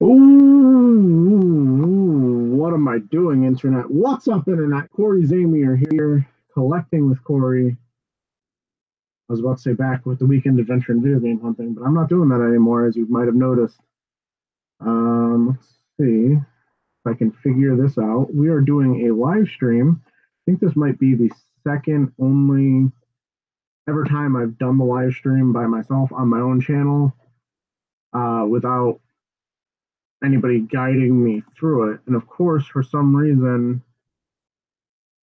Ooh, what am I doing, Internet? What's up, Internet? Cory Zamier here, collecting with Cory. I was about to say back with the weekend adventure and video game hunting, but I'm not doing that anymore, as you might have noticed. Let's see if I can figure this out. We are doing a live stream. I think this might be the second only ever time I've done the live stream by myself on my own channel without anybody guiding me through it. And of course, for some reason,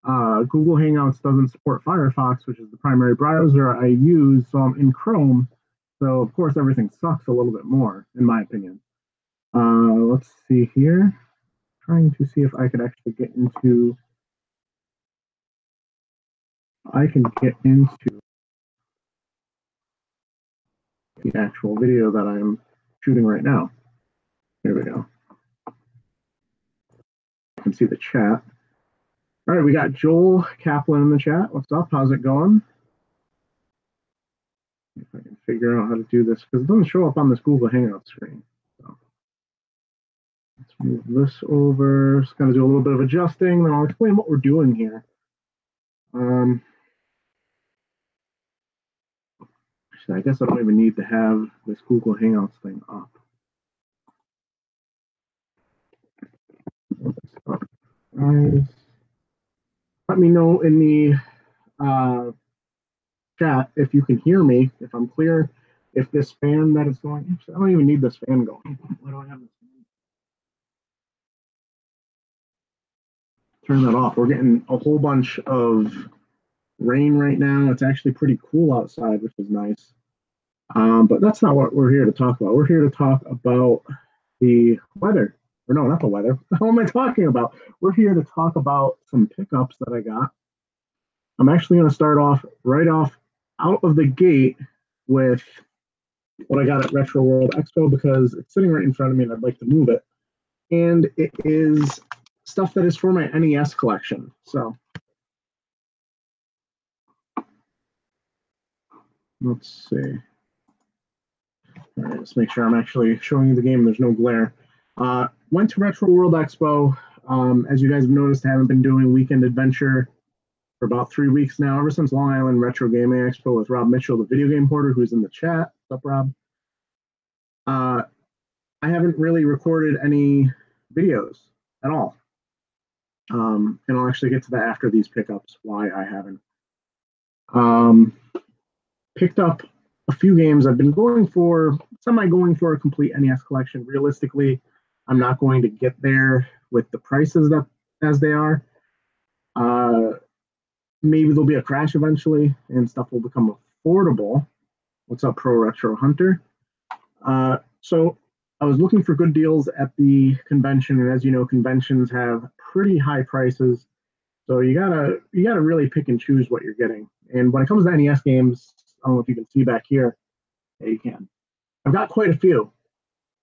Google Hangouts doesn't support Firefox, which is the primary browser I use, so I'm in Chrome. So of course, everything sucks a little bit more, in my opinion. Let's see here. Trying to see if I could actually get into. I can get into the actual video that I'm shooting right now. There we go. You can see the chat. All right, we got Joel Kaplan in the chat. What's up? How's it going? If I can figure out how to do this, because it doesn't show up on this Google Hangout screen. So let's move this over. Just going to do a little bit of adjusting, then I'll explain what we're doing here. Actually, I guess I don't even need to have this Google Hangouts thing up. Guys, let me know in the chat if you can hear me, if I'm clear, if this fan that is going. Actually, I don't even need this fan going. Why do I have this fan? Turn that off. We're getting a whole bunch of rain right now. It's actually pretty cool outside, which is nice. But that's not what we're here to talk about. We're here to talk about the weather. Or no, not the weather. What the hell am I talking about? We're here to talk about some pickups that I got. I'm actually going to start off right off out of the gate with what I got at Retro World Expo, because it's sitting right in front of me and I'd like to move it. And it is stuff that is for my NES collection. So let's see. All right, let's make sure I'm actually showing you the game. There's no glare. Went to Retro World Expo. As you guys have noticed, I haven't been doing Weekend Adventure for about 3 weeks now, ever since Long Island Retro Gaming Expo with Rob Mitchell, the video game hoarder, who's in the chat. What's up, Rob? I haven't really recorded any videos at all. And I'll actually get to that after these pickups, why I haven't. Picked up a few games. I've been going for a complete NES collection. Realistically, I'm not going to get there with the prices that as they are. Maybe there'll be a crash eventually and stuff will become affordable. What's up, Pro Retro Hunter? So I was looking for good deals at the convention, and as you know, conventions have pretty high prices. So you gotta really pick and choose what you're getting. And when it comes to NES games, I don't know if you can see back here. Yeah, you can. I've got quite a few.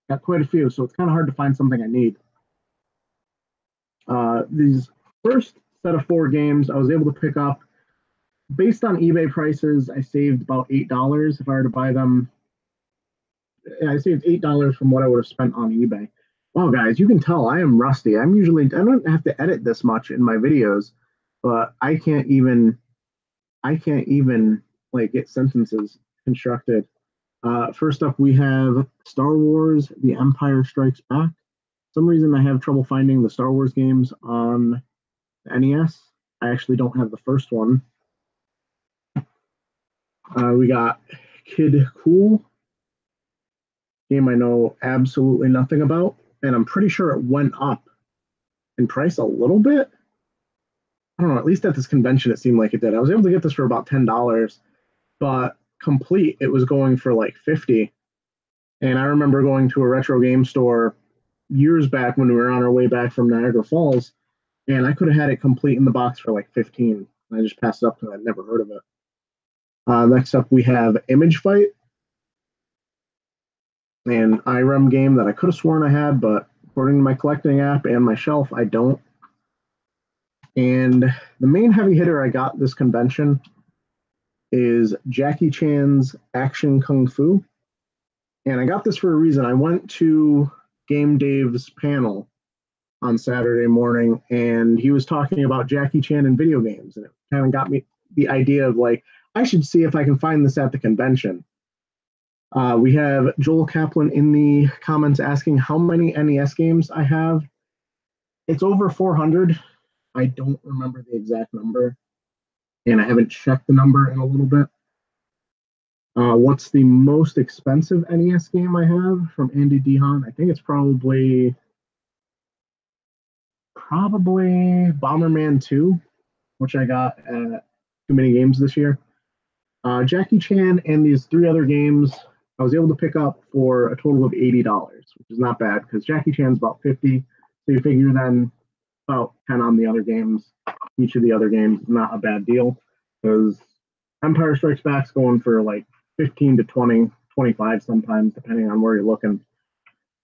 So it's kind of hard to find something I need. These first set of 4 games I was able to pick up based on eBay prices. I saved about $8 if I were to buy them. I saved $8 from what I would have spent on eBay. Wow, guys, you can tell I am rusty. I don't have to edit this much in my videos, but I can't even like get sentences constructed. First up, we have Star Wars: The Empire Strikes Back. For some reason I have trouble finding the Star Wars games on the NES. I actually don't have the first one. We got Kid Cool, game I know absolutely nothing about, and I'm pretty sure it went up in price a little bit. I don't know, at least at this convention it seemed like it did. I was able to get this for about $10, but complete it was going for like $50. And I remember going to a retro game store years back when we were on our way back from Niagara Falls, and I could have had it complete in the box for like $15. I just passed it up because I'd never heard of it. Next up, we have Image Fight, an IREM game that I could have sworn I had, but according to my collecting app and my shelf, I don't. And the main heavy hitter I got this convention is Jackie Chan's Action Kung Fu. And I got this for a reason. I went to Game Dave's panel on Saturday morning, and he was talking about Jackie Chan and video games, and it kind of got me the idea of like I should see if I can find this at the convention. We have Joel Kaplan in the comments asking how many NES games I have. It's over 400. I don't remember the exact number, and I haven't checked the number in a little bit. What's the most expensive NES game I have from Andy Dehan? I think it's probably Bomberman 2, which I got at Too Many Games this year. Jackie Chan and these three other games I was able to pick up for a total of $80, which is not bad because Jackie Chan's about 50. So you figure then about 10 on the other games. Each of the other games, not a bad deal because Empire Strikes Back's going for like 15 to 20, 25 sometimes, depending on where you're looking.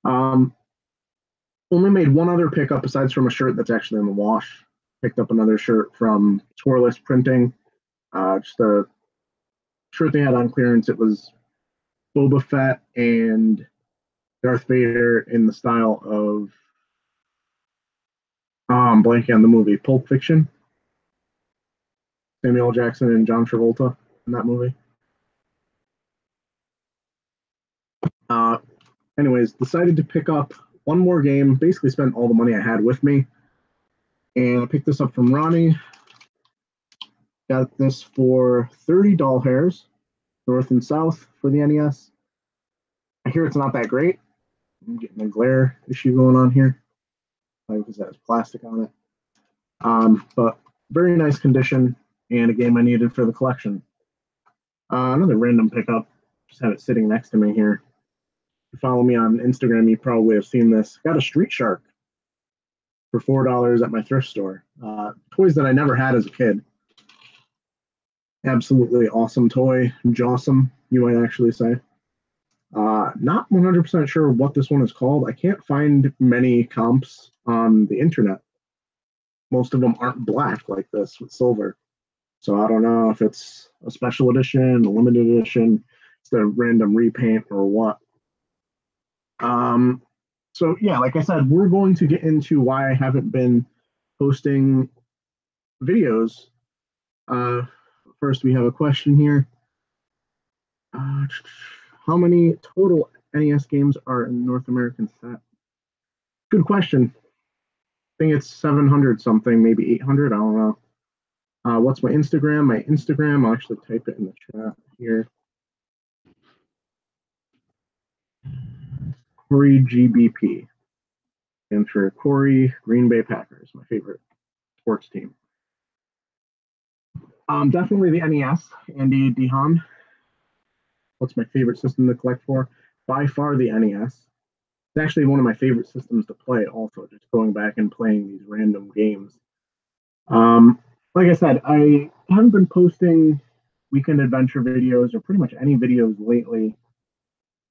Only made one other pickup besides from a shirt that's actually in the wash. Picked up another shirt from Scoreless Printing. Just a shirt they had on clearance. It was Boba Fett and Darth Vader in the style of I'm blanking on the movie Pulp Fiction. Samuel L. Jackson and John Travolta in that movie. Anyways, decided to pick up one more game. Basically spent all the money I had with me. And I picked this up from Ronnie. Got this for 30 doll hairs, north and south for the NES. I hear it's not that great. I'm getting a glare issue going on here because that has plastic on it. But very nice condition and a game I needed for the collection. Another random pickup. Just have it sitting next to me here. If you follow me on Instagram, you probably have seen this. Got a Street Shark for $4 at my thrift store. Toys that I never had as a kid. Absolutely awesome toy. Jawsome, you might actually say. Not 100% sure what this one is called. I can't find many comps on the internet. Most of them aren't black like this with silver. So I don't know if it's a special edition, a limited edition, it's a random repaint or what. So yeah, like I said, we're going to get into why I haven't been posting videos. First, we have a question here. How many total NES games are in the North American set? Good question. I think it's 700 something, maybe 800. I don't know. What's my Instagram? My Instagram, I'll actually type it in the chat here. Cory GBP. And for Cory, Green Bay Packers, my favorite sports team. Definitely the NES, Andy Dehan. What's my favorite system to collect for? By far the NES. It's actually one of my favorite systems to play also, just going back and playing these random games. Like I said, I haven't been posting weekend adventure videos or pretty much any videos lately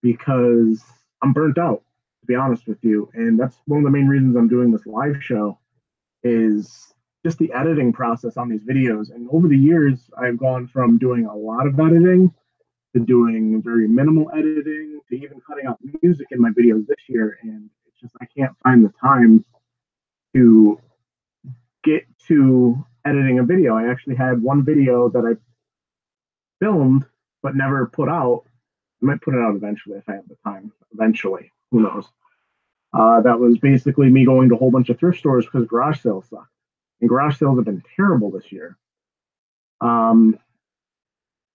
because I'm burnt out, to be honest with you. And that's one of the main reasons I'm doing this live show is just the editing process on these videos. And over the years, I've gone from doing a lot of editing to doing very minimal editing to even cutting out music in my videos this year. And it's just, I can't find the time to get to editing a video. I actually had one video that I filmed but never put out. I might put it out eventually if I have the time. Eventually, who knows? That was basically me going to a whole bunch of thrift stores because garage sales suck. And garage sales have been terrible this year. Andy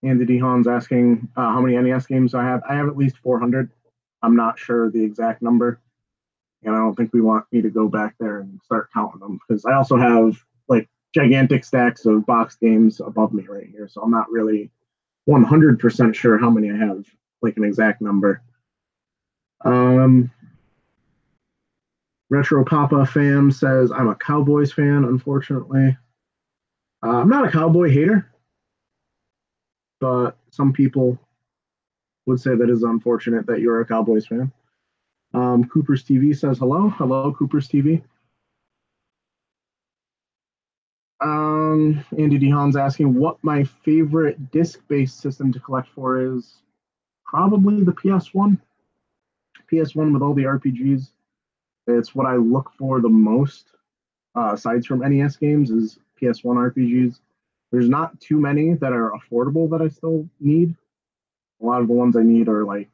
Dehan's asking how many NES games I have. I have at least 400. I'm not sure the exact number. And I don't think we want me to go back there and start counting them because I also have like gigantic stacks of box games above me right here. So I'm not really 100% sure how many I have, like an exact number. Retro Papa fam says I'm a Cowboys fan, unfortunately. I'm not a Cowboy hater, but some people would say that is unfortunate that you're a Cowboys fan. Cooper's TV says hello. Hello, Cooper's TV. Andy Dehan's asking what my favorite disc-based system to collect for is. Probably the PS1. PS1 with all the RPGs. It's what I look for the most, aside from NES games, is PS1 RPGs. There's not too many that are affordable that I still need. A lot of the ones I need are like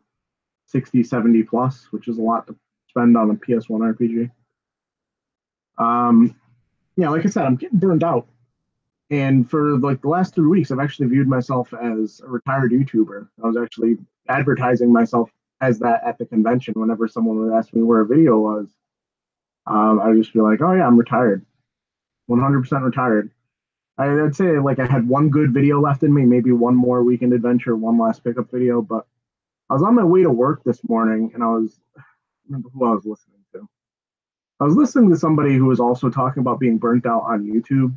60, 70 plus, which is a lot to spend on a PS1 RPG. Um, yeah, like I said, I'm getting burned out. And for like the last 3 weeks, I've actually viewed myself as a retired YouTuber. I was actually advertising myself as that at the convention. Whenever someone would ask me where a video was, I would just be like, "Oh yeah, I'm retired, 100% retired." I'd say like I had one good video left in me, maybe one more weekend adventure, one last pickup video. But I was on my way to work this morning, and I remember who I was listening to. I was listening to somebody who was also talking about being burnt out on YouTube,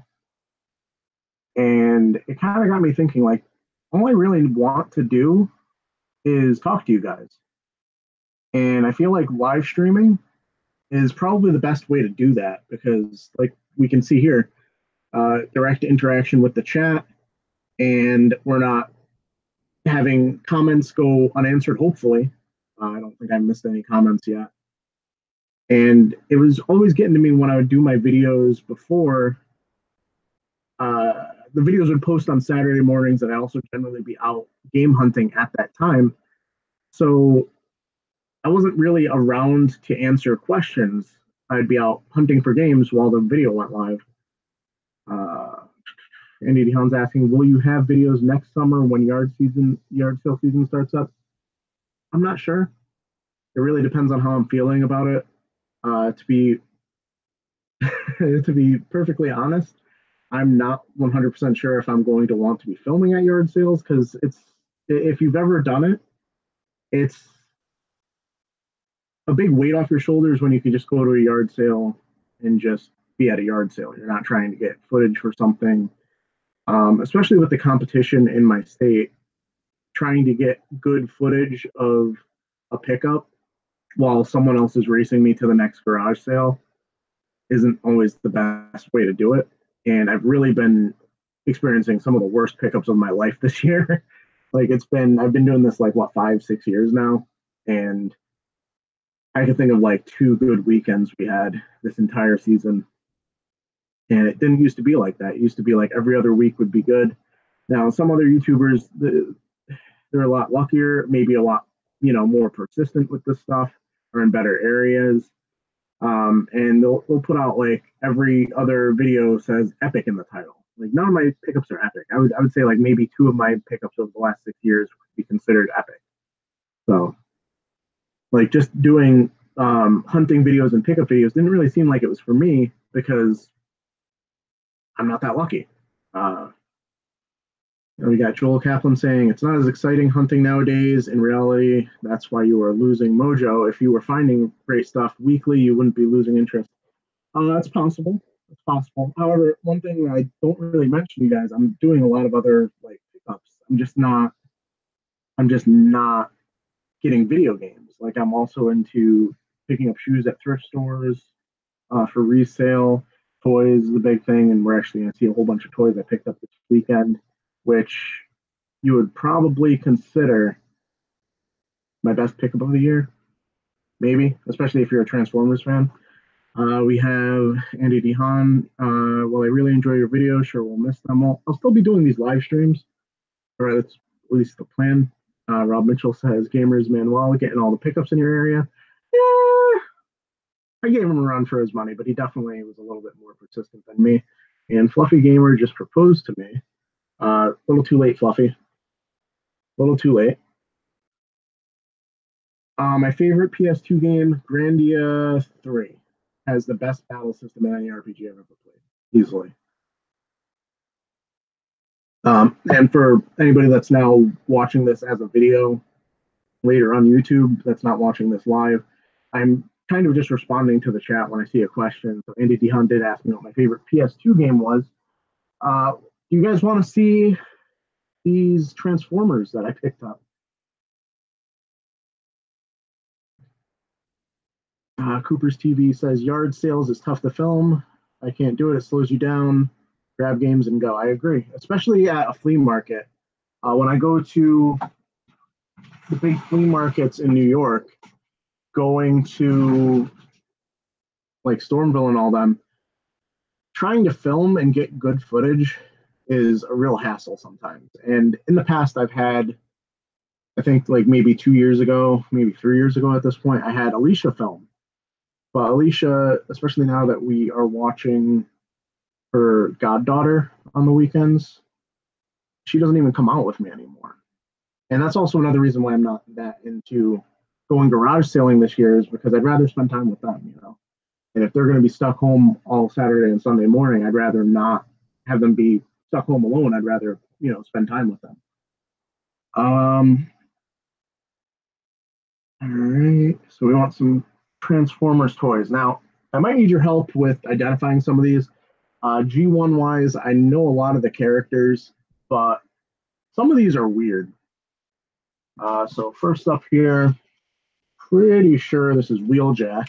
and it kind of got me thinking like, all I really want to do is talk to you guys. And I feel like live streaming is probably the best way to do that because, like we can see here, direct interaction with the chat, and we're not having comments go unanswered, hopefully. I don't think I missed any comments yet. And it was always getting to me when I would do my videos before. The videos would post on Saturday mornings, and I also generally be out game hunting at that time. So I wasn't really around to answer questions. I'd be out hunting for games while the video went live. Uh, Andy DeHaan's asking, will you have videos next summer when yard sale season starts up? I'm not sure. It really depends on how I'm feeling about it. To be to be perfectly honest, I'm not 100% sure if I'm going to want to be filming at yard sales because it's if you've ever done it, it's a big weight off your shoulders when you can just go to a yard sale and just be at a yard sale. You're not trying to get footage for something, especially with the competition in my state. Trying to get good footage of a pickup while someone else is racing me to the next garage sale isn't always the best way to do it. And I've really been experiencing some of the worst pickups of my life this year. I've been doing this like what 5, 6 years now, and I can think of like 2 good weekends we had this entire season. And it didn't used to be like that. It used to be like every other week would be good. Now, some other YouTubers, they're a lot luckier, maybe a lot, more persistent with this stuff, or in better areas. And they'll put out like every other video says epic in the title. Like none of my pickups are epic. I would say like maybe 2 of my pickups over the last 6 years would be considered epic. So like just doing hunting videos and pickup videos didn't really seem like it was for me because I'm not that lucky. We got Joel Kaplan saying it's not as exciting hunting nowadays. In reality, that's why you are losing mojo. If you were finding great stuff weekly, you wouldn't be losing interest. That's possible. It's possible. However, one thing I don't really mention, you guys, I'm doing a lot of other like pickups. I'm just not. I'm just not getting video games. Like I'm also into picking up shoes at thrift stores for resale. Toys is a big thing, and we're actually going to see a whole bunch of toys I picked up this weekend, which you would probably consider my best pickup of the year, maybe, especially if you're a Transformers fan. We have Andy DeHaan. Well, I really enjoy your videos. Sure, we'll miss them all. I'll still be doing these live streams, or that's at least the plan. Rob Mitchell says, Gamers Manuel, getting all the pickups in your area. Yeah, I gave him a run for his money, but he definitely was a little bit more persistent than me. And Fluffy Gamer just proposed to me. A little too late, Fluffy. A little too late. My favorite PS2 game, Grandia 3, has the best battle system in any RPG I've ever played, easily. And for anybody that's now watching this as a video later on YouTube, that's not watching this live, I'm kind of just responding to the chat when I see a question. So Andy DeHaan did ask me what my favorite PS2 game was. Do you guys want to see these Transformers that I picked up? Cooper's TV says yard sales is tough to film. I can't do it. It slows you down. Grab games and go. I agree, especially at a flea market. When I go to the big flea markets in New York, going to like Stormville and all them, trying to film and get good footage is a real hassle sometimes. And in the past, I've had, I think like maybe 2 years ago, maybe 3 years ago at this point, I had Alicia film. But Alicia, especially now that we are watching her goddaughter on the weekends, she doesn't even come out with me anymore. And that's also another reason why I'm not that into going garage sailing this year, is because I'd rather spend time with them, you know. And if they're going to be stuck home all Saturday and Sunday morning, I'd rather not have them be stuck home alone. I'd rather, you know, spend time with them. All right. So we want some Transformers toys. Now, I might need your help with identifying some of these. G1 wise, I know a lot of the characters, but some of these are weird. So first up here, pretty sure this is Wheeljack.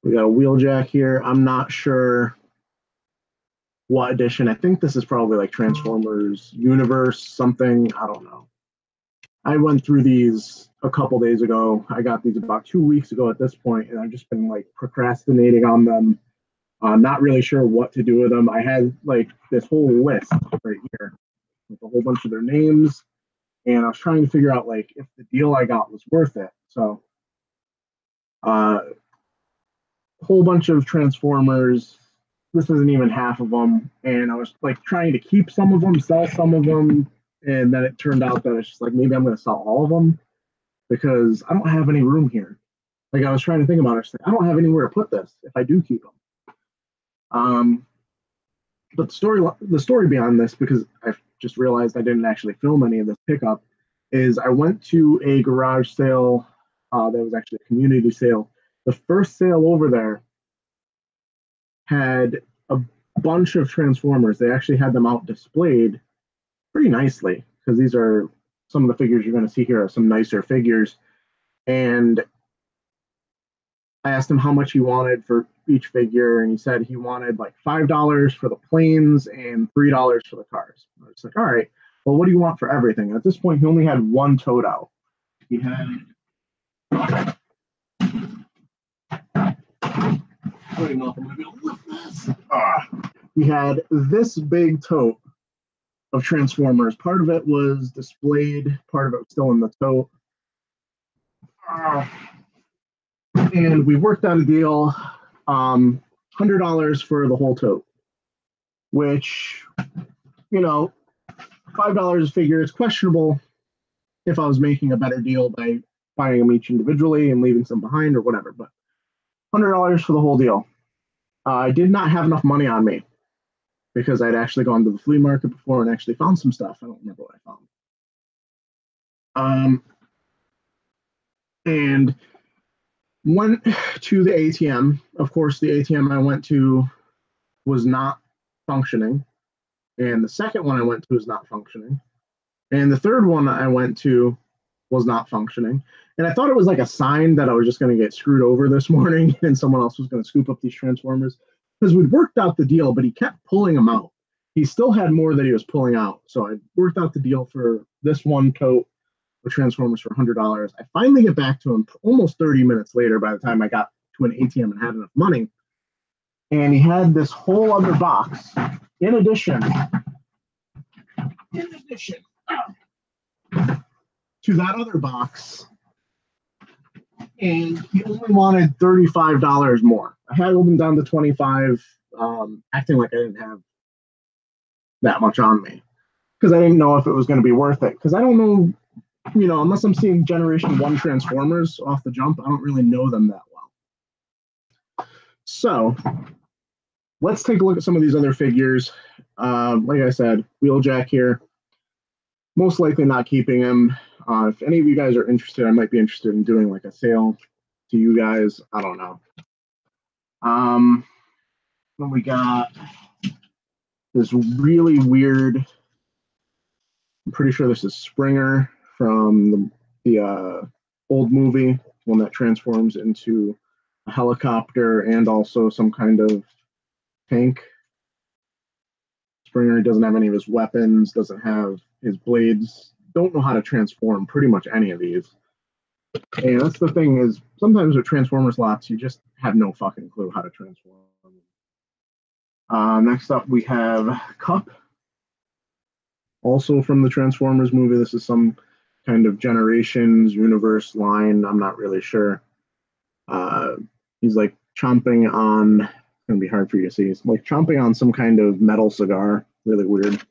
We got a Wheeljack here. I'm not sure what edition. I think this is probably like Transformers Universe something. I don't know. I went through these a couple days ago. I got these about 2 weeks ago at this point, and I've just been like procrastinating on them. Not really sure what to do with them. I had like this whole list right here with a whole bunch of their names, and I was trying to figure out like if the deal I got was worth it. So, whole bunch of Transformers. This isn't even half of them, and I was like trying to keep some of them, sell some of them, and then it turned out that it's just like maybe I'm going to sell all of them because I don't have any room here. Like I was trying to think about it, like, I don't have anywhere to put this if I do keep them. But the story beyond this, because I just realized I didn't actually film any of this pickup, is I went to a garage sale that was actually a community sale. The first sale over there had a bunch of Transformers. They actually had them out displayed pretty nicely because these are some of the figures you're going to see here are some nicer figures. And I asked him how much he wanted for each figure, and he said he wanted like $5 for the planes and $3 for the cars. I was like, all right, well, what do you want for everything? At this point, he only had one toad out. He had he had this big tote of Transformers. Part of it was displayed, part of it was still in the tote. And we worked out a deal, $100 for the whole tote, which, you know, $5 a figure is questionable if I was making a better deal by buying them each individually and leaving some behind or whatever, but $100 for the whole deal. I did not have enough money on me because I'd actually gone to the flea market before and actually found some stuff. I don't remember what I found. And went to the ATM. Of course, the ATM I went to was not functioning. And the second one I went to was not functioning. And the third one I went to was not functioning. And I thought it was like a sign that I was just going to get screwed over this morning and someone else was going to scoop up these Transformers because we'd worked out the deal, but he kept pulling them out. He still had more that he was pulling out. So I worked out the deal for this one coat with Transformers for $100. I finally get back to him almost 30 minutes later by the time I got to an ATM and had enough money. And he had this whole other box in addition to that other box, and he only wanted $35 more. I had him down to 25, acting like I didn't have that much on me because I didn't know if it was going to be worth it. Because I don't know, you know, unless I'm seeing Generation 1 Transformers off the jump, I don't really know them that well. So let's take a look at some of these other figures. Like I said, Wheeljack here. Most likely not keeping him. If any of you guys are interested, I might be interested in doing like a sale to you guys. I don't know. Then we got this really weird, I'm pretty sure this is Springer from the old movie, one that transforms into a helicopter and also some kind of tank. Springer doesn't have any of his weapons, doesn't have his blades, don't know how to transform pretty much any of these. And that's the thing is sometimes with Transformers lots, you just have no fucking clue how to transform. Next up, we have Cup, also from the Transformers movie. This is some kind of Generations universe line. I'm not really sure. He's like chomping on, it's gonna be hard for you to see. He's like chomping on some kind of metal cigar. Really weird.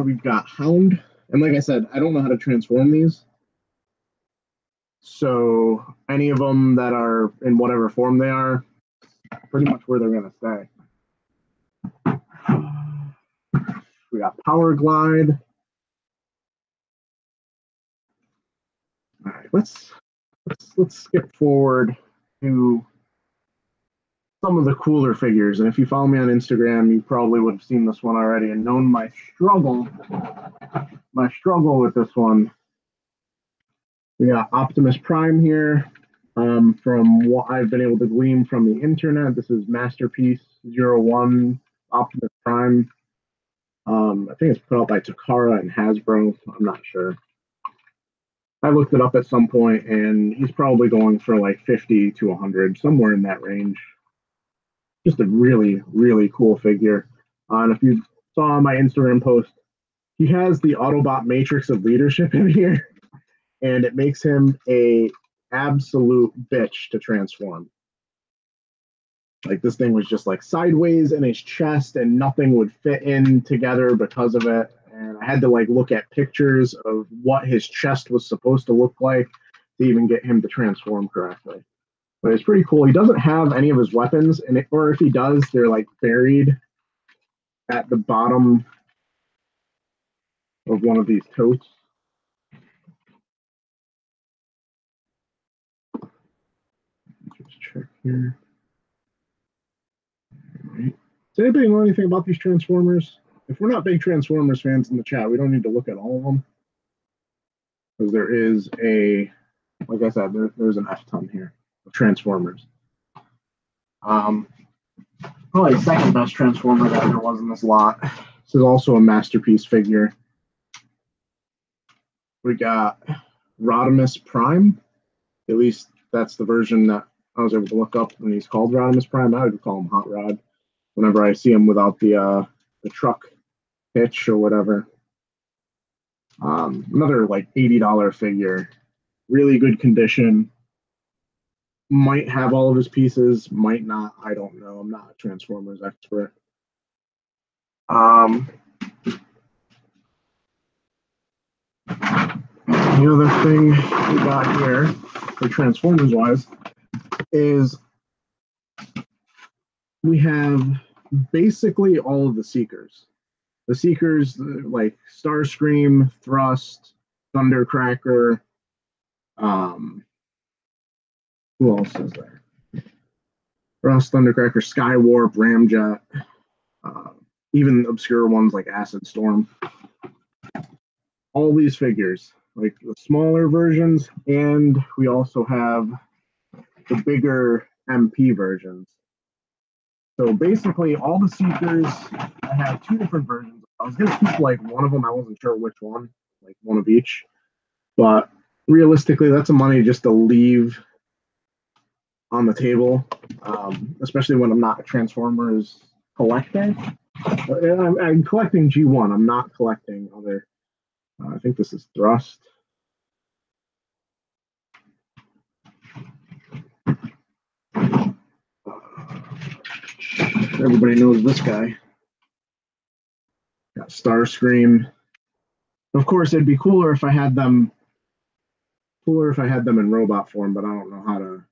We've got Hound. And like I said, I don't know how to transform these. So any of them that are in whatever form they are, pretty much where they're going to stay. We got Power Glide. All right, let's skip forward to some of the cooler figures. And if you follow me on Instagram, you probably would have seen this one already and known my struggle with this one. We got Optimus Prime here. From what I've been able to glean from the internet, this is Masterpiece 01 Optimus Prime. I think it's put out by Takara and Hasbro. I'm not sure. I looked it up at some point, and he's probably going for like 50 to 100, somewhere in that range. Just a really, really cool figure. And if you saw my Instagram post, he has the Autobot Matrix of Leadership in here, and it makes him a absolute bitch to transform. Like, this thing was just like sideways in his chest, and nothing would fit in together because of it. And I had to like look at pictures of what his chest was supposed to look like to even get him to transform correctly. But it's pretty cool. He doesn't have any of his weapons, and or if he does, they're like buried at the bottom of one of these totes. Just check here. All right. Does anybody know anything about these Transformers? If we're not big Transformers fans in the chat, we don't need to look at all of them. Because there is like I said, there's an F-ton here of Transformers. Probably the second best Transformer that there was in this lot. This is also a Masterpiece figure. We got Rodimus Prime. At least that's the version that I was able to look up when he's called Rodimus Prime. I would call him Hot Rod whenever I see him without the truck hitch or whatever. Another like $80 figure. Really good condition. Might have all of his pieces, might not. I don't know. I'm not a Transformers expert. The other thing we got here, for Transformers wise, is we have basically all of the Seekers. The Seekers like Starscream, Thrust, Thundercracker. Who else is there? Thrust, Thundercracker, Skywarp, Ramjet. Even obscure ones like Acid Storm. All these figures, like the smaller versions, and we also have the bigger MP versions. So basically, all the Seekers, I have two different versions. I was gonna keep like one of them. I wasn't sure which one, like one of each. But realistically, that's a money just to leave on the table, especially when I'm not a Transformers collector. I'm collecting G1. I'm not collecting other. I think this is Thrust. Everybody knows this guy. Got Starscream. Of course, it'd be cooler if I had them. Cooler if I had them in robot form, but I don't know how to.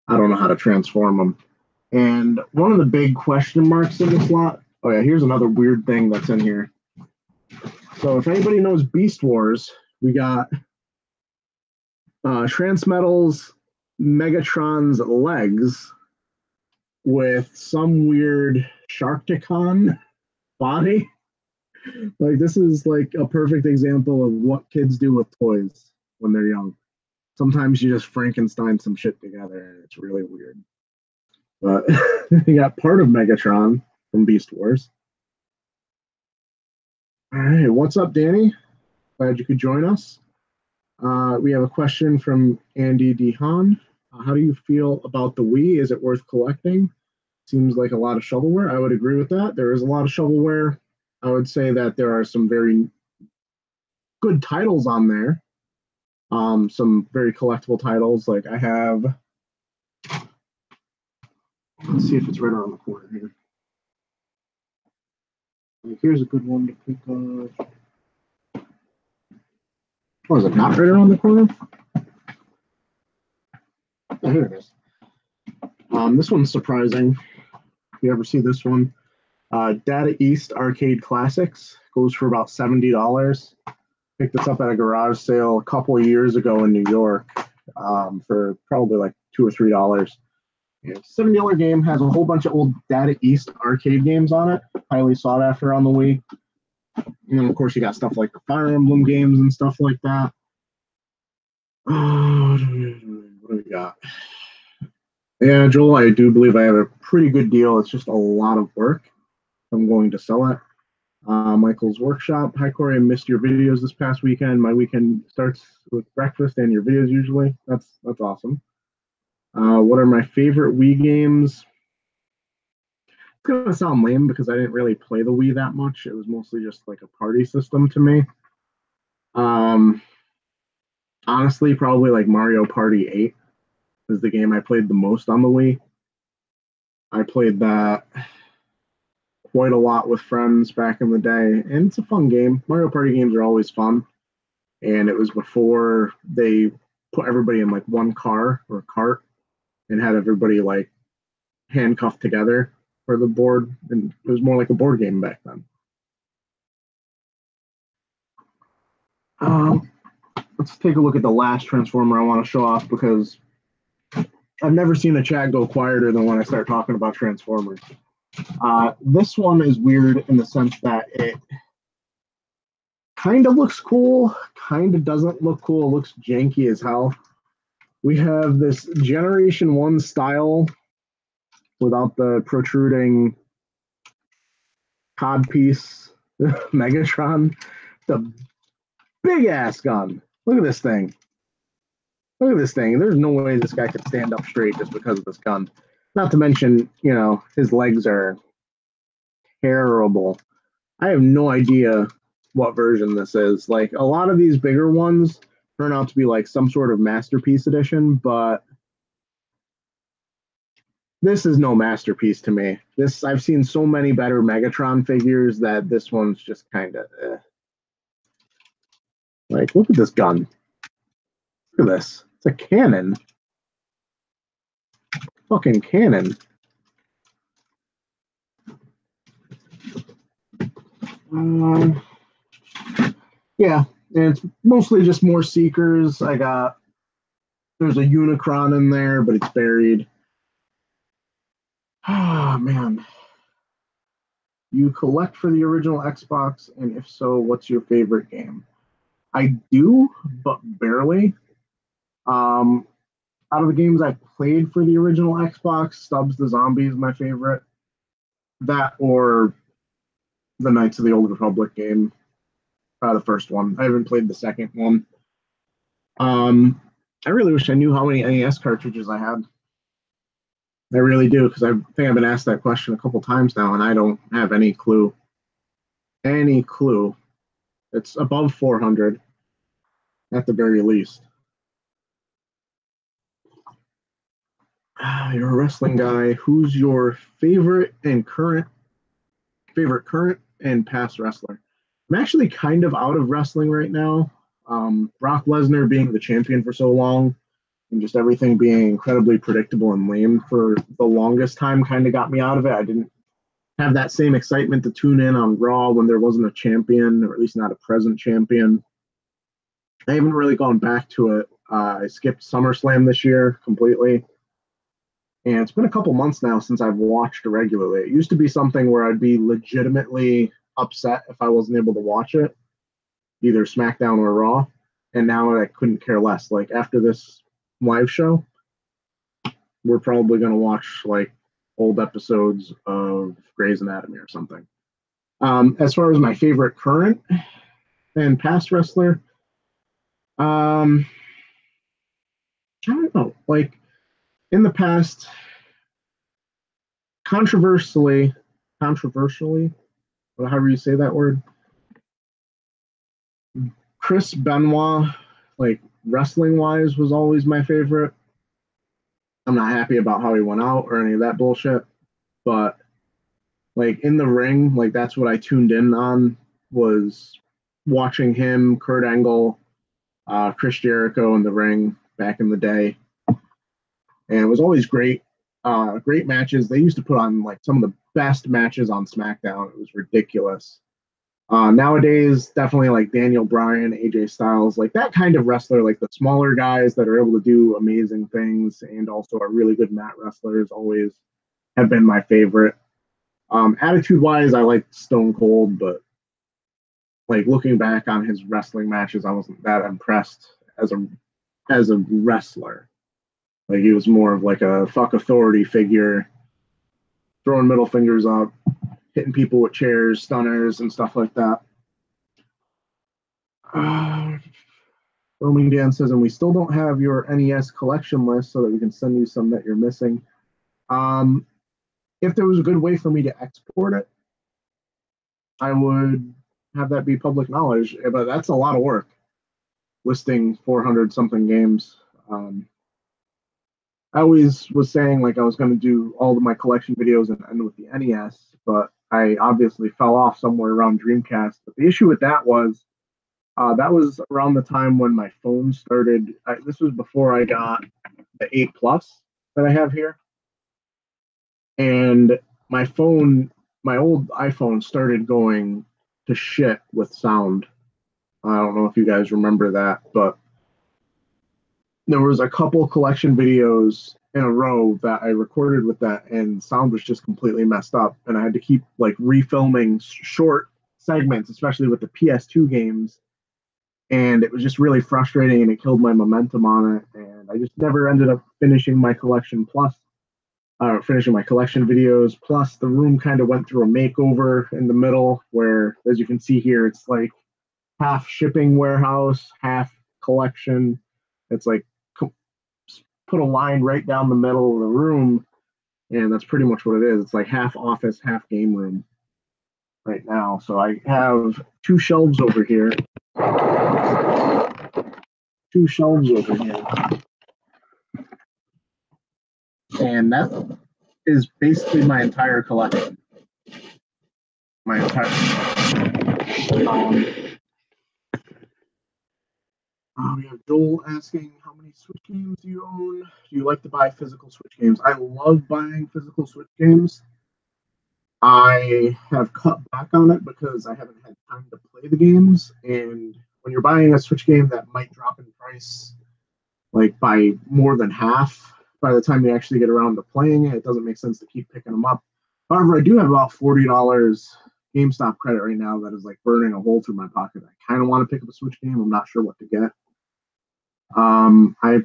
I don't know how to transform them. And one of the big question marks in this lot. Oh yeah, here's another weird thing that's in here. So if anybody knows Beast Wars, we got Transmetal's Megatron's legs with some weird Sharkticon body. Like, this is like a perfect example of what kids do with toys when they're young. Sometimes you just Frankenstein some shit together, and it's really weird. But you got part of Megatron from Beast Wars. All right, what's up, Danny? Glad you could join us. We have a question from Andy Dehan. How do you feel about the Wii? Is it worth collecting? Seems like a lot of shovelware. I would agree with that. There is a lot of shovelware. I would say that there are some very good titles on there. Some very collectible titles. Like I have, let's see if it's right around the corner here. Like, here's a good one to pick up. Oh, is it not right around the corner? Oh, here it is. This one's surprising. If you ever see this one, Data East Arcade Classics goes for about $70. Picked this up at a garage sale a couple of years ago in New York for probably like $2 or $3. It's a $70 game, has a whole bunch of old Data East arcade games on it, highly sought after on the Wii. And then, of course, you got stuff like the Fire Emblem games and stuff like that. What do we got? Yeah, Joel, I do believe I have a pretty good deal. It's just a lot of work. I'm going to sell it. Michael's Workshop. Hi, Cory. I missed your videos this past weekend. My weekend starts with breakfast and your videos usually. That's awesome. What are my favorite Wii games? It's going to sound lame because I didn't really play the Wii that much. It was mostly just like a party system to me. Honestly, probably like Mario Party 8 is the game I played the most on the Wii. I played that quite a lot with friends back in the day, and it's a fun game. Mario Party games are always fun, and it was before they put everybody in like one car or cart and had everybody like handcuffed together for the board, and it was more like a board game back then. Let's take a look at the last Transformer I want to show off because I've never seen a chat go quieter than when I start talking about Transformers. This one is weird in the sense that it kind of looks cool, kind of doesn't look cool. It looks janky as hell. We have this Generation 1 style without the protruding codpiece Megatron. The big ass gun. Look at this thing. Look at this thing. There's no way this guy could stand up straight just because of this gun. Not to mention, you know, his legs are terrible. I have no idea what version this is. Like, a lot of these bigger ones turn out to be like some sort of masterpiece edition, but this is no masterpiece to me. This, I've seen so many better Megatron figures that this one's just kind of like, look at this gun. Look at this. It's a cannon. Fucking cannon. Yeah, and it's mostly just more Seekers. There's a Unicron in there, but it's buried. Ah, man. You collect for the original Xbox, and if so, what's your favorite game? I do, but barely. Out of the games I played for the original Xbox, Stubbs the Zombie is my favorite. That or the Knights of the Old Republic game, the first one. I haven't played the second one. I really wish I knew how many NES cartridges I had. I really do, because I think I've been asked that question a couple times now, and I don't have any clue. Any clue. It's above 400 at the very least. You're a wrestling guy. Who's your favorite current and past wrestler? I'm actually kind of out of wrestling right now. Brock Lesnar being the champion for so long and just everything being incredibly predictable and lame for the longest time kind of got me out of it. I didn't have that same excitement to tune in on Raw when there wasn't a champion, or at least not a present champion. I haven't really gone back to it. I skipped SummerSlam this year completely. And it's been a couple months now since I've watched it regularly. It used to be something where I'd be legitimately upset if I wasn't able to watch it, either SmackDown or Raw. And now I couldn't care less. Like, after this live show, we're probably going to watch like old episodes of Grey's Anatomy or something. As far as my favorite current and past wrestler, Um, I don't know. Like in the past, controversially, controversially, however you say that word, Chris Benoit, like wrestling wise, was always my favorite. I'm not happy about how he went out or any of that bullshit, but like in the ring, like that's what I tuned in on was watching him, Kurt Angle, Chris Jericho in the ring back in the day, and it was always great. Great matches. They used to put on like some of the best matches on SmackDown. It was ridiculous. Nowadays, definitely like Daniel Bryan, AJ Styles, like that kind of wrestler, like the smaller guys that are able to do amazing things and also are really good mat wrestlers, always have been my favorite. Attitude wise, I like Stone Cold, but like looking back on his wrestling matches, I wasn't that impressed as a wrestler. Like he was more of like a fuck authority figure, throwing middle fingers up, hitting people with chairs, stunners, and stuff like that. Uh, Roaming Dan says, and we still don't have your NES collection list so that we can send you some that you're missing. Um, if there was a good way for me to export it, I would have that be public knowledge, but that's a lot of work listing 400 something games. I always was saying like I was going to do all of my collection videos and end with the NES, but I obviously fell off somewhere around Dreamcast. But the issue with that was around the time when my phone started. This was before I got the 8 Plus that I have here, and my phone, my old iPhone, started going to shit with sound. I don't know if you guys remember that, but there was a couple collection videos in a row that I recorded with that, and sound was just completely messed up, and I had to keep like refilming short segments, especially with the PS2 games, and it was just really frustrating, and it killed my momentum on it, and I just never ended up finishing my collection plus. Finishing my collection videos. Plus, the room kind of went through a makeover in the middle, where, as you can see here, it's like half shipping warehouse, half collection. It's like put a line right down the middle of the room, and that's pretty much what it is. It's like half office, half game room right now. So I have two shelves over here, and that is basically my entire collection. My entire. We have Joel asking, how many Switch games do you own? Do you like to buy physical Switch games? I love buying physical Switch games. I have cut back on it because I haven't had time to play the games. And when you're buying a Switch game that might drop in price like by more than half by the time you actually get around to playing it, it doesn't make sense to keep picking them up. However, I do have about $40 GameStop credit right now that is like burning a hole through my pocket. I kind of want to pick up a Switch game. I'm not sure what to get. I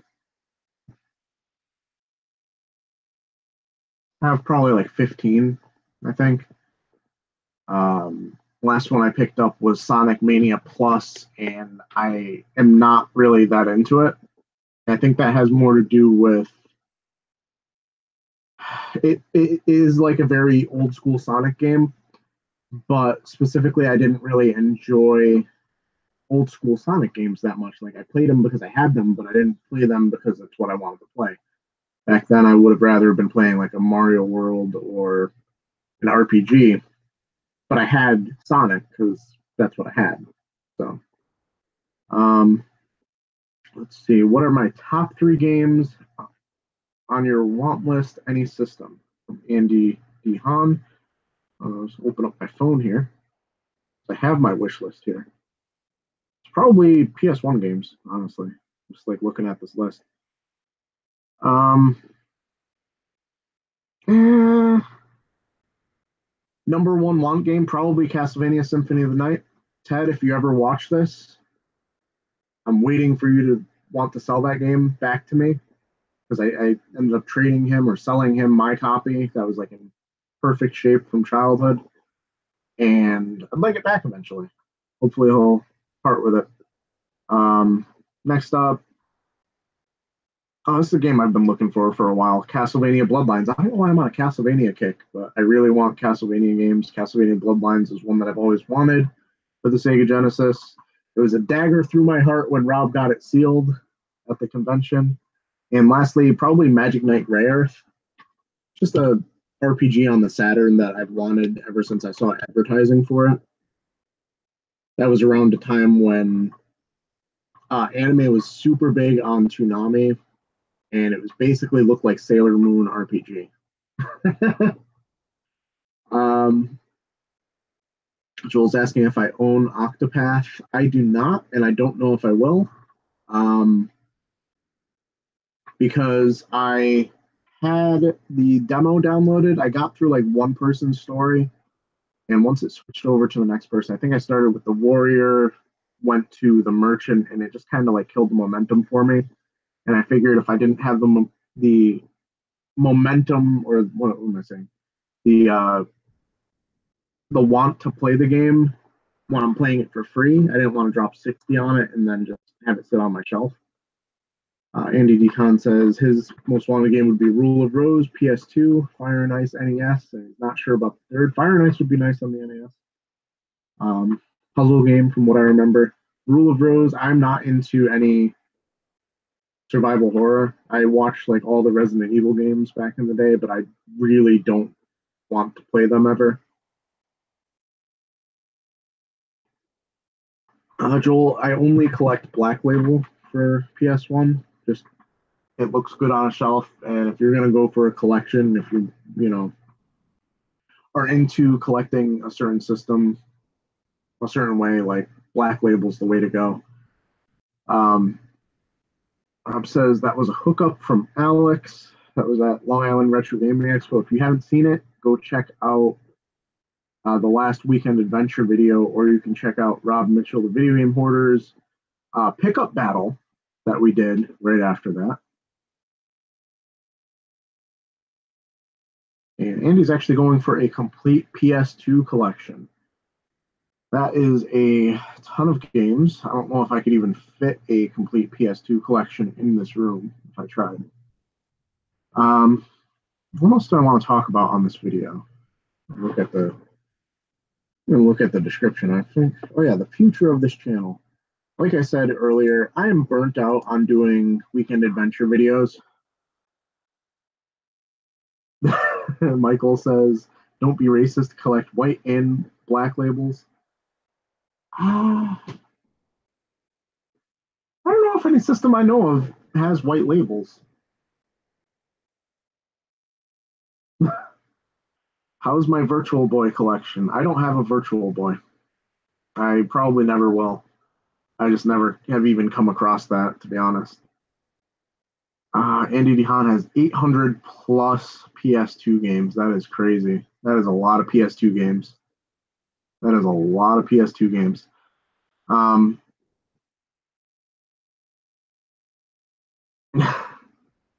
have probably like 15, I think. Last one I picked up was Sonic Mania Plus, and I am not really that into it. I think that has more to do with it is like a very old school Sonic game, but specifically, I didn't really enjoy old school Sonic games that much. Like I played them because I had them, but I didn't play them because it's what I wanted to play. Back then, I would have rather been playing like a Mario World or an RPG, but I had Sonic because that's what I had. So, um, let's see. What are my top three games on your want list? Any system? From Andy D. Han. Let's open up my phone here. I have my wish list here. It's probably PS1 games, honestly. Just like looking at this list. Um, eh, number one want game, probably Castlevania Symphony of the Night. Ted, if you ever watch this, I'm waiting for you to want to sell that game back to me because I ended up trading him or selling him my copy that was like in perfect shape from childhood, and I'd like it back eventually. Hopefully, he'll part with it. Um, Next up, oh, this is a game I've been looking for a while. Castlevania Bloodlines. I don't know why I'm on a Castlevania kick, but I really want Castlevania games. Castlevania Bloodlines is one that I've always wanted for the Sega Genesis. It was a dagger through my heart when Rob got it sealed at the convention. And lastly, probably Magic Knight Rayearth. Just a RPG on the Saturn that I've wanted ever since I saw advertising for it. That was around a time when anime was super big on Toonami, and it was basically looked like Sailor Moon RPG. Joel's asking if I own Octopath. I do not, and I don't know if I will, because I had the demo downloaded. I got through like one person's story, and once it switched over to the next person, I think I started with the warrior, went to the merchant, and it just kind of like killed the momentum for me. And I figured if I didn't have the momentum, or what am I saying, the want to play the game when I'm playing it for free, I didn't want to drop 60 on it and then just have it sit on my shelf. Andy Decon says his most wanted game would be Rule of Rose, PS2, Fire and Ice, NES, and he's not sure about the third. Fire and Ice would be nice on the NES. Puzzle game, from what I remember. Rule of Rose, I'm not into any survival horror. I watched like all the Resident Evil games back in the day, but I really don't want to play them ever. Joel, I only collect Black Label for PS1. Just it looks good on a shelf, and if you're gonna go for a collection, if you are into collecting a certain system a certain way, like Black Label's the way to go. Rob says that was a hookup from Alex. That was at Long Island Retro Gaming Expo. If you haven't seen it, go check out the last Weekend Adventure video, or you can check out Rob Mitchell, the Video Game Hoarders pickup battle that we did right after that. And Andy's actually going for a complete PS2 collection. That is a ton of games. I don't know if I could even fit a complete PS2 collection in this room if I tried. What else do I want to talk about on this video? Look at the description. I think, oh yeah, the future of this channel. Like I said earlier, I am burnt out on doing weekend adventure videos. Michael says, don't be racist, collect white and black labels. I don't know if any system I know of has white labels. How's my Virtual Boy collection? I don't have a Virtual Boy. I probably never will. I just never have even come across that, to be honest. Andy DeHaan has 800 plus PS2 games. That is crazy. That is a lot of PS2 games. That is a lot of PS2 games.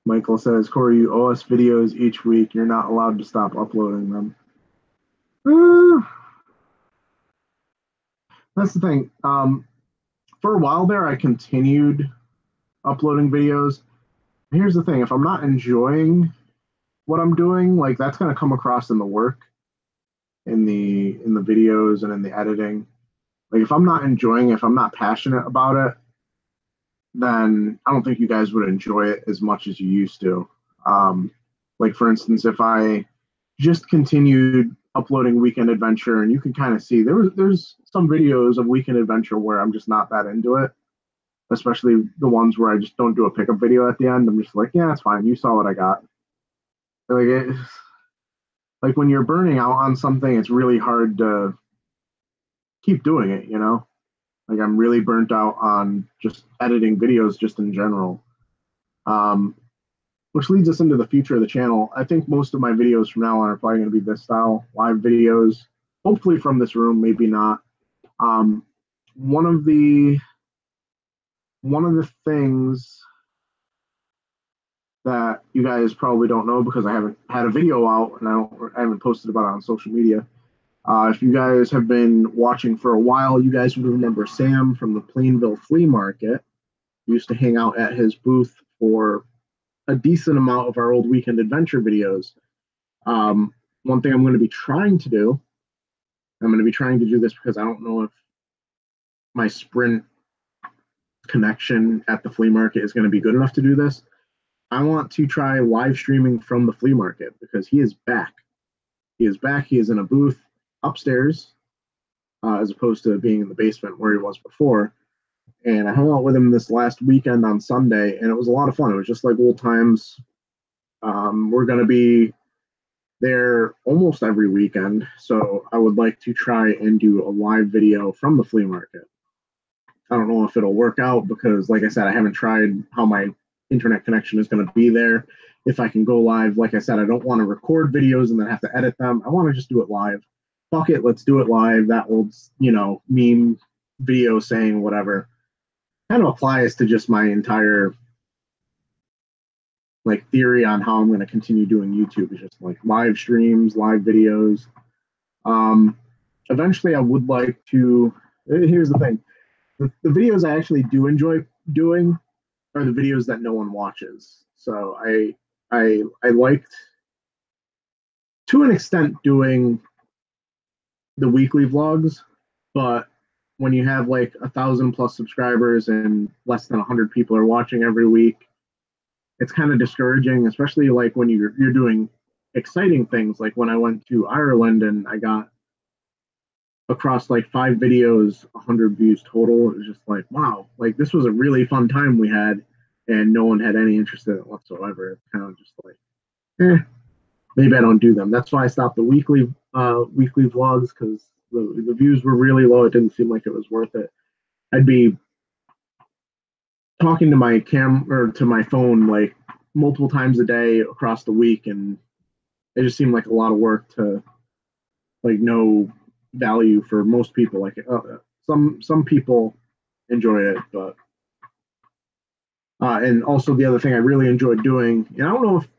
Michael says, Cory, you owe us videos each week. You're not allowed to stop uploading them. That's the thing. For a while there, I continued uploading videos. Here's the thing. If I'm not enjoying what I'm doing, like that's going to come across in the work, in the videos and in the editing. Like if I'm not enjoying it, if I'm not passionate about it, then I don't think you guys would enjoy it as much as you used to. Like for instance, if I just continued uploading Weekend Adventure, and you can kind of see there's some videos of Weekend Adventure where I'm just not that into it, especially the ones where I just don't do a pickup video at the end. I'm just like, yeah, it's fine. You saw what I got. Like when you're burning out on something, it's really hard to keep doing it, you know? Like I'm really burnt out on just editing videos just in general. Which leads us into the future of the channel. I think most of my videos from now on are probably going to be this style, live videos, hopefully from this room, maybe not. One of the things that you guys probably don't know, because I haven't had a video out and I haven't posted about it on social media. If you guys have been watching for a while, you guys would remember Sam from the Plainville Flea Market. We used to hang out at his booth for a decent amount of our old weekend adventure videos. One thing I'm going to be trying to do, I'm going to be trying to do this because I don't know if my Sprint connection at the flea market is going to be good enough to do this. I want to try live streaming from the flea market because he is back. He is back. He is in a booth upstairs, as opposed to being in the basement where he was before. And I hung out with him this last weekend on Sunday, and it was a lot of fun. It was just like old times. We're going to be there almost every weekend, so I would like to try and do a live video from the flea market. I don't know if it'll work out because, like I said, I haven't tried how my internet connection is going to be there. If I can go live, like I said, I don't want to record videos and then have to edit them. I want to just do it live. Fuck it, let's do it live. That old, meme video saying whatever kind of applies to just my entire like theory on how I'm going to continue doing YouTube. Is just like live streams, live videos. Eventually, I would like to. Here's the thing: the videos I actually do enjoy doing are the videos that no one watches. So I liked to an extent doing the weekly vlogs, but when you have like 1,000+ subscribers and less than 100 people are watching every week, it's kind of discouraging, especially like when you're doing exciting things. Like when I went to Ireland and I got across like 5 videos, 100 views total. It was just like, wow, like this was a really fun time we had, and no one had any interest in it whatsoever. It's kind of just like, maybe I don't do them. That's why I stopped the weekly vlogs because the views were really low. It didn't seem like it was worth it. I'd be talking to my or to my phone like multiple times a day across the week, and it just seemed like a lot of work to like no value for most people. Like some people enjoy it, but and also the other thing I really enjoyed doing, and I don't know if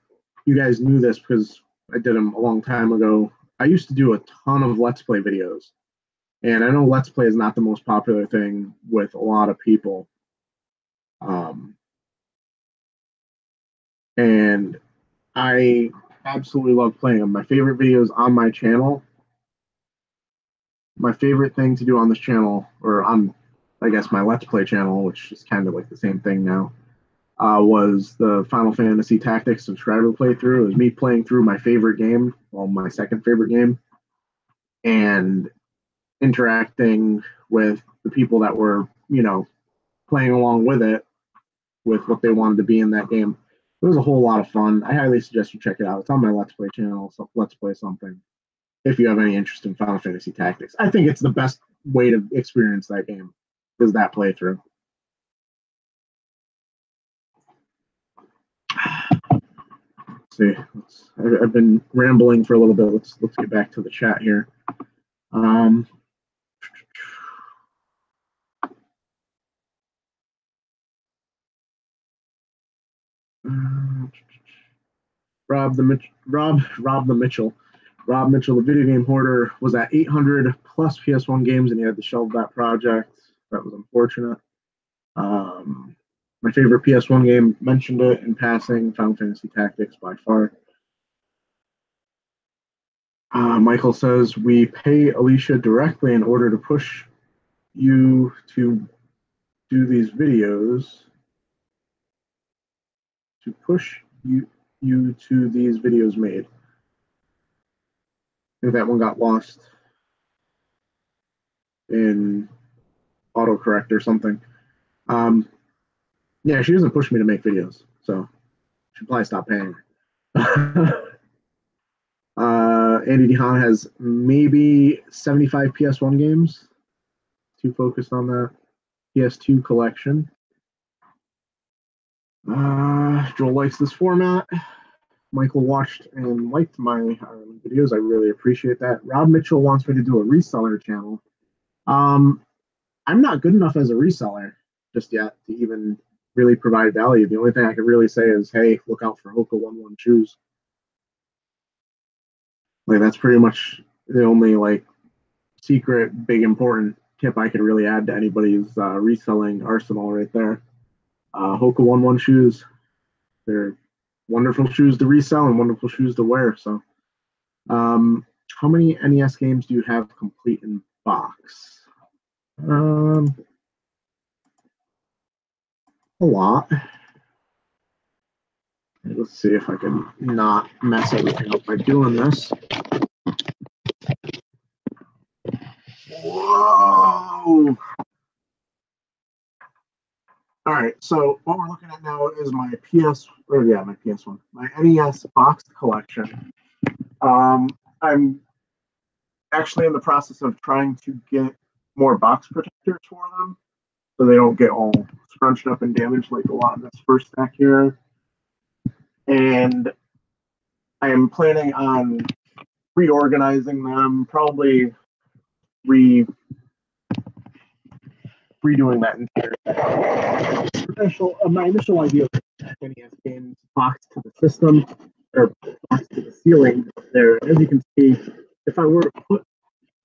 you guys knew this because I did them a long time ago. I used to do a ton of Let's Play videos, and I know Let's Play is not the most popular thing with a lot of people. And I absolutely love playing them. My favorite videos on my channel, my favorite thing to do on this channel, or on, I guess, my Let's Play channel, which is kind of like the same thing now, was the Final Fantasy Tactics subscriber playthrough. It was me playing through my favorite game, well, my second favorite game, and interacting with the people that were, playing along with it, with what they wanted to be in that game. It was a whole lot of fun. I highly suggest you check it out. It's on my Let's Play channel, so Let's Play something. If you have any interest in Final Fantasy Tactics, I think it's the best way to experience that game is that playthrough. Let's see, I've been rambling for a little bit. Let's get back to the chat here. Rob Mitchell, the video game hoarder, was at 800 plus PS1 games, and he had to shelve that project. That was unfortunate. My favorite PS1 game, mentioned it in passing, Final Fantasy Tactics by far. Michael says, we pay Alicia directly in order to push you to do these videos. To push you to these videos made. I think that one got lost in autocorrect or something. Yeah, she doesn't push me to make videos, so she should probably stop paying her. Andy DeHaan has maybe 75 PS1 games. Too focused on that. PS2 collection. Joel likes this format. Michael watched and liked my videos. I really appreciate that. Rob Mitchell wants me to do a reseller channel. I'm not good enough as a reseller just yet to even really provide value. The only thing I can really say is, hey, look out for Hoka 11 shoes. Like that's pretty much the only like secret, big, important tip I could really add to anybody's reselling arsenal right there. Hoka 1-1 shoes. They're wonderful shoes to resell and wonderful shoes to wear. So, how many NES games do you have complete in box? A lot. Let's see if I can not mess everything up by doing this. Whoa! All right, so what we're looking at now is my PS1, my NES box collection. I'm actually in the process of trying to get more box protectors for them so they don't get all scrunched up and damaged like a lot of this first stack here. And I am planning on reorganizing them, probably redoing that entire. My initial idea was NES games boxed to the system or boxed to the ceiling there. As you can see, if I were to put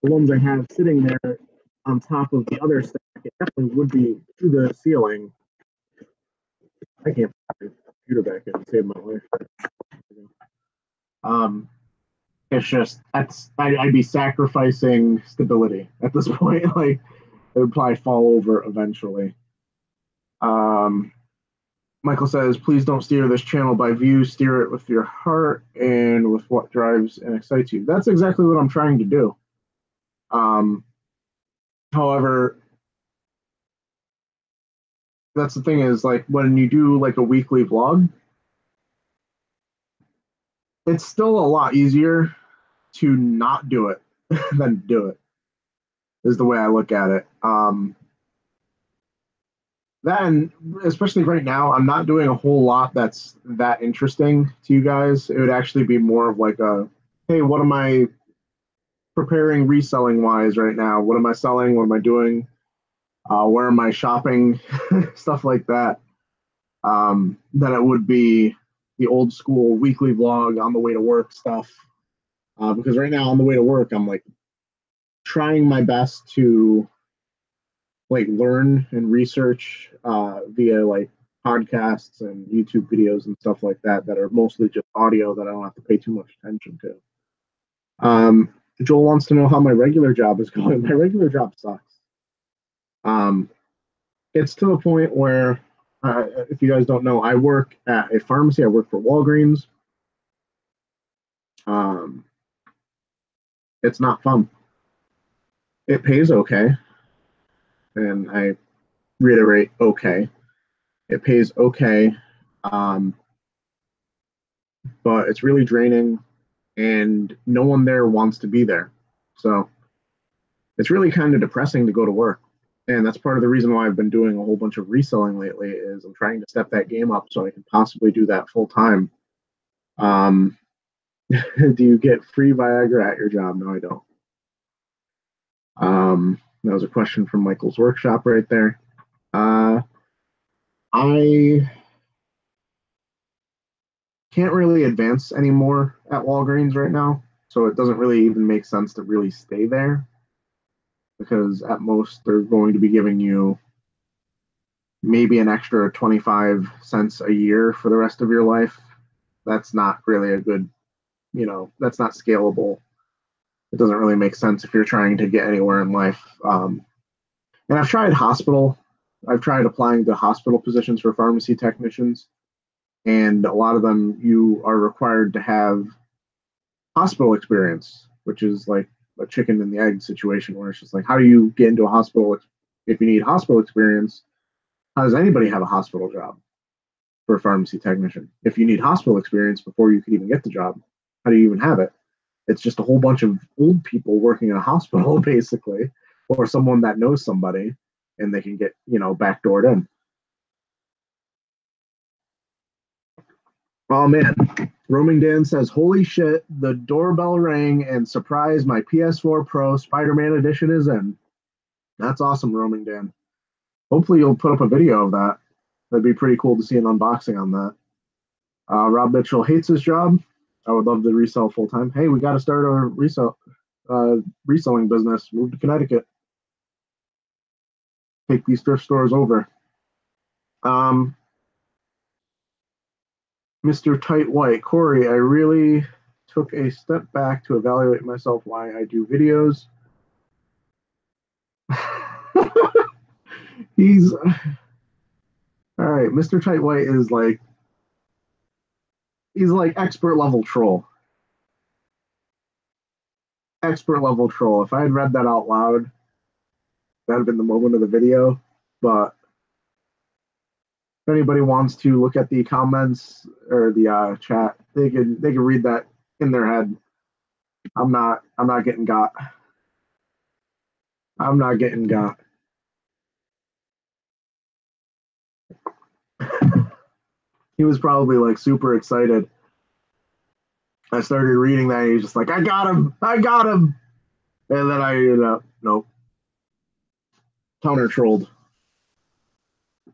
the ones I have sitting there on top of the other stack, it definitely would be to the ceiling. I can't put my computer back in and save my life. It's just I'd be sacrificing stability at this point. Like it would probably fall over eventually. Michael says, please don't steer this channel by views, steer it with your heart and with what drives and excites you. That's exactly what I'm trying to do. However, that's the thing is like when you do like a weekly vlog, it's still a lot easier to not do it than do it, is the way I look at it. Then, especially right now, I'm not doing a whole lot that's that interesting to you guys. It would actually be more of like a, hey, what am I preparing reselling wise right now? What am I selling? What am I doing? Where am I shopping? Stuff like that. Then it would be the old school weekly vlog on the way to work stuff. Because right now on the way to work, I'm like trying my best to like learn and research via like podcasts and YouTube videos and stuff like that that are mostly just audio that I don't have to pay too much attention to. Joel wants to know how my regular job is going. My regular job sucks. It's to the point where, if you guys don't know, I work at a pharmacy. I work for Walgreens. It's not fun. It pays okay, and I reiterate, okay. It pays okay, but it's really draining, and no one there wants to be there. So it's really kind of depressing to go to work. And that's part of the reason why I've been doing a whole bunch of reselling lately is I'm trying to step that game up so I can possibly do that full time. Do you get free Viagra at your job? No, I don't. That was a question from Michael's workshop right there. I can't really advance anymore at Walgreens right now, so it doesn't really even make sense to really stay there because at most they're going to be giving you maybe an extra 25 cents a year for the rest of your life. That's not really a good, that's not scalable. It doesn't really make sense if you're trying to get anywhere in life. And I've tried hospital. I've tried applying to hospital positions for pharmacy technicians, and a lot of them you are required to have hospital experience, which is like a chicken and the egg situation where it's just like, how do you get into a hospital if you need hospital experience? How does anybody have a hospital job for a pharmacy technician? If you need hospital experience before you could even get the job, how do you even have it? It's just a whole bunch of old people working in a hospital, basically, or someone that knows somebody and they can get, backdoored in. Oh man, Roaming Dan says, holy shit, the doorbell rang and surprise, my PS4 Pro Spider-Man edition is in. That's awesome, Roaming Dan. Hopefully you'll put up a video of that. That'd be pretty cool to see an unboxing on that. Rob Mitchell hates his job. I would love to resell full time. Hey, we got to start a reselling business. Move to Connecticut. Take these thrift stores over. Mr. Tight White, Cory, I really took a step back to evaluate myself why I do videos. He's all right. Mr. Tight White is like he's like expert level troll. Expert level troll. If I had read that out loud, that'd have been the moment of the video. But if anybody wants to look at the comments or the chat, they can read that in their head. I'm not getting got. I'm not getting got. He was probably like super excited. I started reading that. And he's just like, I got him. I got him. And then I, nope, counter trolled.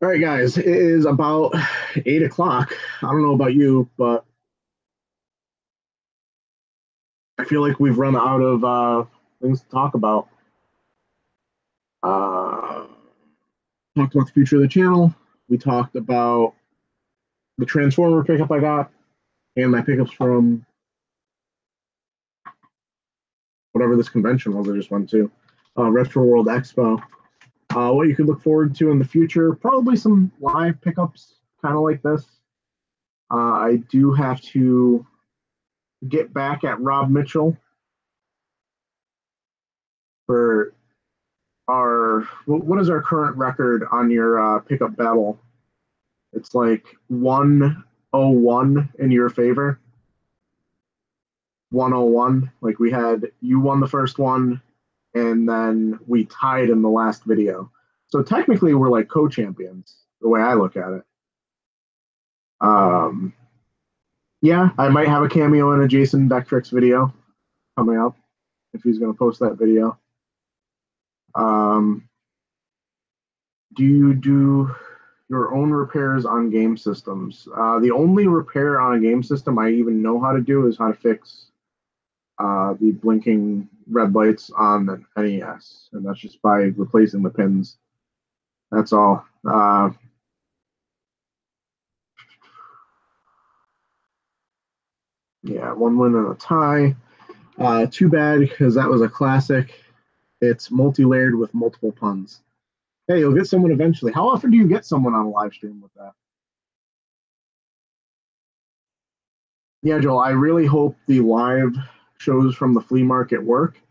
All right, guys, it is about 8 o'clock. I don't know about you, but I feel like we've run out of things to talk about. Talked about the future of the channel. We talked about the Transformer pickup I got and my pickups from whatever this convention was I just went to, Retro World Expo. What you could look forward to in the future, probably some live pickups, kind of like this. I do have to get back at Rob Mitchell for what is our current record on your pickup battle? It's like 101 in your favor. 101. Like you won the first one, and then we tied in the last video. So technically, we're like co-champions, the way I look at it. Yeah, I might have a cameo in a Jason Vectrix video coming up if he's going to post that video. Do you do your own repairs on game systems? The only repair on a game system I even know how to do is how to fix the blinking red lights on the NES, and that's just by replacing the pins. That's all. Yeah, one win and a tie. Too bad, because that was a classic. It's multi-layered with multiple puns. Hey, you'll get someone eventually. How often do you get someone on a live stream with that? Yeah, Joel, I really hope the live shows from the flea market work.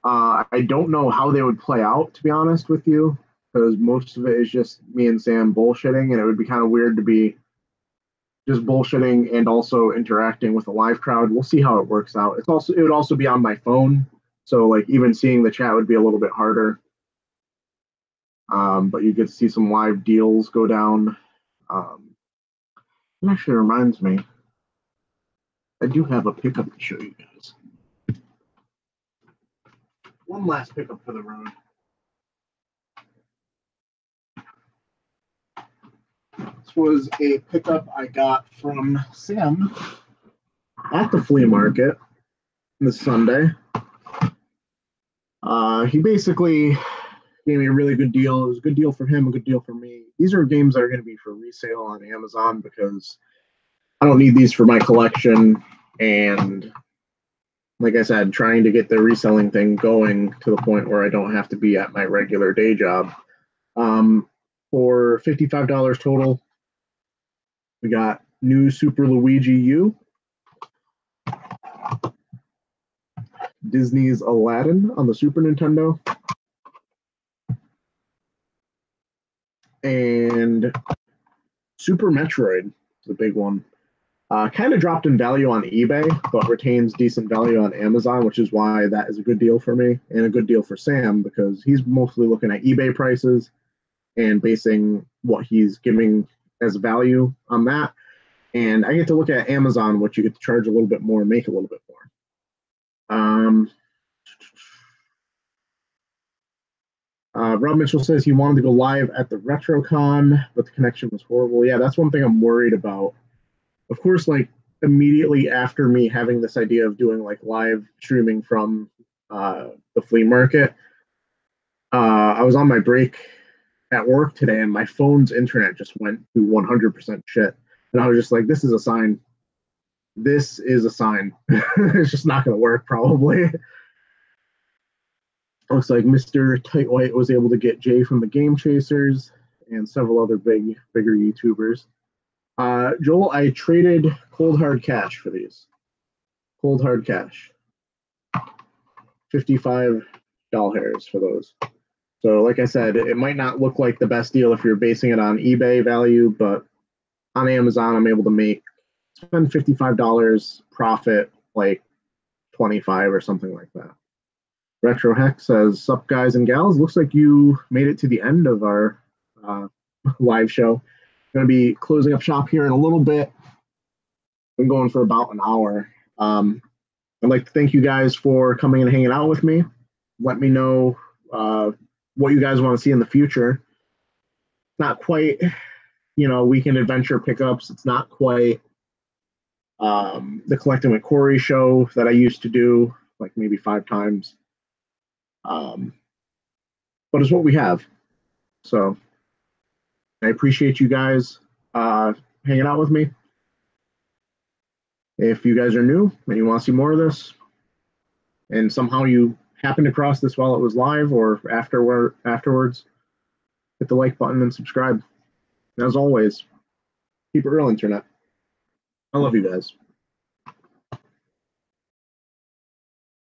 I don't know how they would play out, to be honest with you, because most of it is just me and Sam bullshitting, and it would be kind of weird to be just bullshitting and also interacting with a live crowd. We'll see how it works out. It would also be on my phone, so like even seeing the chat would be a little bit harder. But you get to see some live deals go down. It actually reminds me, I do have a pickup to show you guys. One last pickup for the road. This was a pickup I got from Sam at the flea market this Sunday. He basically gave me a really good deal. It was a good deal for him, a good deal for me. These are games that are going to be for resale on Amazon because I don't need these for my collection. And like I said, trying to get the reselling thing going to the point where I don't have to be at my regular day job. For $55 total, we got new Super Luigi U, Disney's Aladdin on the Super Nintendo, and Super Metroid, the big one. Kind of dropped in value on eBay, but retains decent value on Amazon, which is why that is a good deal for me and a good deal for Sam because he's mostly looking at eBay prices and basing what he's giving as value on that. And I get to look at Amazon, which you get to charge a little bit more and make a little bit more. Rob Mitchell says he wanted to go live at the RetroCon, but the connection was horrible. Yeah, that's one thing I'm worried about. Of course, like immediately after me having this idea of doing like live streaming from the flea market, I was on my break at work today and my phone's internet just went to 100% shit. And I was just like, this is a sign. This is a sign. It's just not going to work, probably. Looks like Mr. Tight White was able to get Jay from the Game Chasers and several other bigger YouTubers. Joel, I traded cold hard cash for these. Cold hard cash. $55 for those. So like I said, it might not look like the best deal if you're basing it on eBay value, but on Amazon, I'm able to spend $55, profit like 25 or something like that. Retro Hex says, "Sup guys and gals, looks like you made it to the end of our live show. Going to be closing up shop here in a little bit. Been going for about an hour. I'd like to thank you guys for coming and hanging out with me. Let me know what you guys want to see in the future. Not quite, weekend adventure pickups. It's not quite the Collecting with Cory show that I used to do, like maybe 5 times. But it's what we have. So I appreciate you guys hanging out with me. If you guys are new and you want to see more of this, and somehow you happened across this while it was live or afterwards, hit the like button and subscribe. As always, keep it real, Internet. I love you guys.